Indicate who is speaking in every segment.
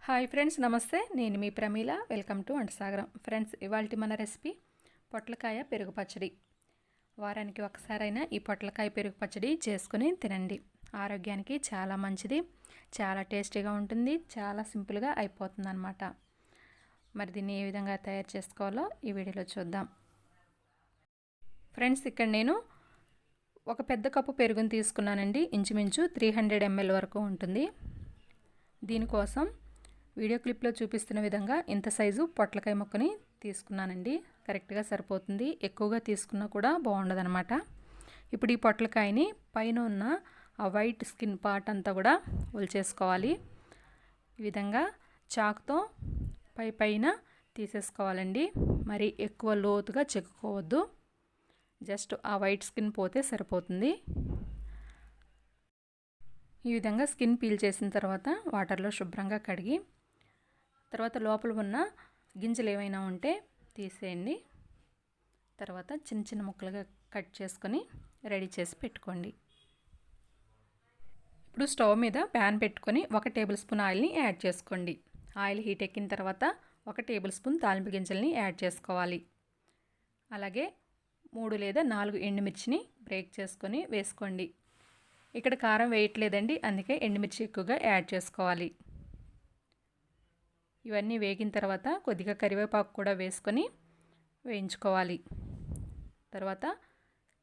Speaker 1: Hi friends, నమస్తే. నేను మీ Pramila. Welcome to వంట సాగరం. ఫ్రెండ్స్, ఇవాల్టి మన రెసిపీ పొట్లకాయ పెరుగు పచ్చడి. వారానికి ఒకసారైనా ఈ పొట్లకాయ పెరుగు పచ్చడి చేసుకుని తినండి. ఆరోగ్యానికి చాలా మంచిది, చాలా టేస్టీగా ఉంటుంది, చాలా సింపుల్గా అయిపోతుంది అన్నమాట. మరి దీన్ని ఏ విధంగా తయారు చేసుకోవాలో ఈ వీడియోలో చూద్దాం. ఫ్రెండ్స్, ఇక్కడ నేను ఒక పెద్ద కప్పు పెరుగుని తీసుకున్నానండి. ఇంచుమించు 300 ml వరకు ఉంటుంది. దీనికోసం వీడియో క్లిప్లో చూపిస్తున్న విధంగా ఇంత సైజు పొట్లకాయ ముక్కని తీసుకున్నానండి. కరెక్ట్గా సరిపోతుంది. ఎక్కువగా తీసుకున్నా కూడా బాగుండదనమాట. ఇప్పుడు ఈ పొట్లకాయని పైన ఉన్న ఆ వైట్ స్కిన్ పార్ట్ అంతా కూడా ఒలిచేసుకోవాలి. ఈ విధంగా చాకుతో పైన తీసేసుకోవాలండి. మరి ఎక్కువ లోతుగా చెక్కుకోవద్దు. జస్ట్ ఆ వైట్ స్కిన్ పోతే సరిపోతుంది. ఈ విధంగా స్కిన్ పీల్ చేసిన తర్వాత వాటర్లో శుభ్రంగా కడిగి తర్వాత లోపల ఉన్న గింజలు ఏమైనా ఉంటే తీసేయండి. తర్వాత చిన్న చిన్న ముక్కలుగా కట్ చేసుకొని రెడీ చేసి పెట్టుకోండి. ఇప్పుడు స్టవ్ మీద ప్యాన్ పెట్టుకొని 1 టేబుల్ స్పూన్ ఆయిల్ని యాడ్ చేసుకోండి. ఆయిల్ హీట్ ఎక్కిన తర్వాత 1 టేబుల్ స్పూన్ తాలింపు గింజల్ని యాడ్ చేసుకోవాలి. అలాగే 3 లేదా 4 ఎండుమిర్చిని బ్రేక్ చేసుకొని వేసుకోండి. ఇక్కడ కారం వేయట్లేదండి, అందుకే ఎండుమిర్చి ఎక్కువగా యాడ్ చేసుకోవాలి. ఇవన్నీ వేగిన తర్వాత కొద్దిగా కరివేపాకు కూడా వేసుకొని వేయించుకోవాలి. తర్వాత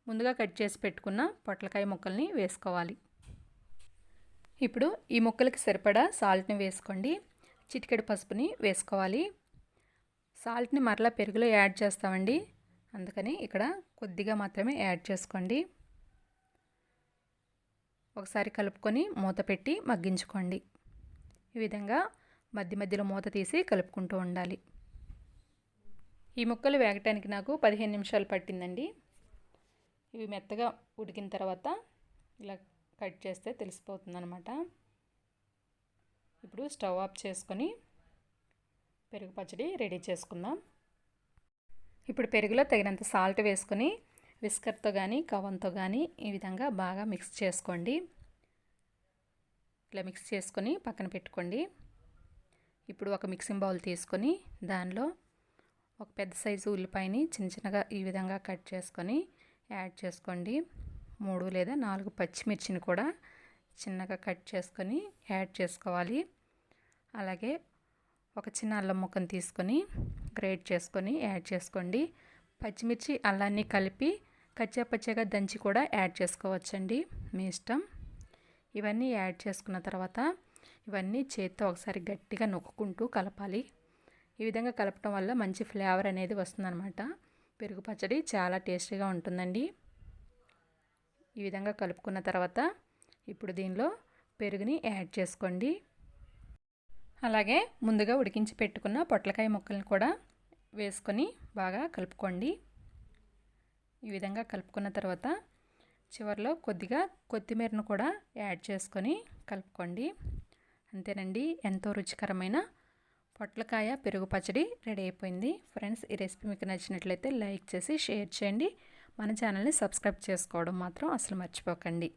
Speaker 1: ముందుగా కట్ చేసి పెట్టుకున్న పొట్లకాయ ముక్కల్ని వేసుకోవాలి. ఇప్పుడు ఈ ముక్కలకి సరిపడా సాల్ట్ని వేసుకోండి. చిటికెడు పసుపుని వేసుకోవాలి. సాల్ట్ని మరలా పెరుగులో యాడ్ చేస్తామండి, అందుకని ఇక్కడ కొద్దిగా మాత్రమే యాడ్ చేసుకోండి. ఒకసారి కలుపుకొని మూత పెట్టి మగ్గించుకోండి. ఈ విధంగా మధ్య మధ్యలో మూత తీసి కలుపుకుంటూ ఉండాలి. ఈ ముక్కలు వేగటానికి నాకు 15 నిమిషాలు పట్టిందండి. ఇవి మెత్తగా ఉడికిన తర్వాత ఇలా కట్ చేస్తే తెలిసిపోతుంది అన్నమాట. ఇప్పుడు స్టవ్ ఆఫ్ చేసుకొని పెరుగు పచ్చడి రెడీ చేసుకుందాం. ఇప్పుడు పెరుగులో తగినంత సాల్ట్ వేసుకొని విస్కర్తో కానీ కవంతో కానీ ఈ విధంగా బాగా మిక్స్ చేసుకోండి. ఇలా మిక్స్ చేసుకొని పక్కన పెట్టుకోండి. ఇప్పుడు ఒక మిక్సింగ్ బౌల్ తీసుకొని దానిలో ఒక పెద్ద సైజు ఉల్లిపాయని చిన్న చిన్నగా ఈ విధంగా కట్ చేసుకొని యాడ్ చేసుకోండి. 3 లేదా 4 పచ్చిమిర్చిని కూడా చిన్నగా కట్ చేసుకొని యాడ్ చేసుకోవాలి. అలాగే ఒక చిన్న అల్లం ముక్కను తీసుకొని గ్రేట్ చేసుకొని యాడ్ చేసుకోండి. పచ్చిమిర్చి అల్లాన్ని కలిపి కచ్చాపచ్చగా దంచి కూడా యాడ్ చేసుకోవచ్చండి, మీ ఇష్టం. ఇవన్నీ యాడ్ చేసుకున్న తర్వాత ఇవన్నీ చేత్తో ఒకసారి గట్టిగా నొక్కుంటూ కలపాలి. ఈ విధంగా కలపటం వల్ల మంచి ఫ్లేవర్ అనేది వస్తుందన్నమాట. పెరుగు పచ్చడి చాలా టేస్టీగా ఉంటుందండి. ఈ విధంగా కలుపుకున్న తర్వాత ఇప్పుడు దీనిలో పెరుగుని యాడ్ చేసుకోండి. అలాగే ముందుగా ఉడికించి పెట్టుకున్న పొట్లకాయ ముక్కల్ని కూడా వేసుకొని బాగా కలుపుకోండి. ఈ విధంగా కలుపుకున్న తర్వాత చివరిలో కొద్దిగా కొత్తిమీరను కూడా యాడ్ చేసుకొని కలుపుకోండి. అంతేనండి, ఎంతో రుచికరమైన పొట్లకాయ పెరుగు పచ్చడి రెడీ అయిపోయింది. ఫ్రెండ్స్, ఈ రెసిపీ మీకు నచ్చినట్లయితే లైక్ చేసి షేర్ చేయండి. మన ఛానల్ని సబ్స్క్రైబ్ చేసుకోవడం మాత్రం అసలు మర్చిపోకండి.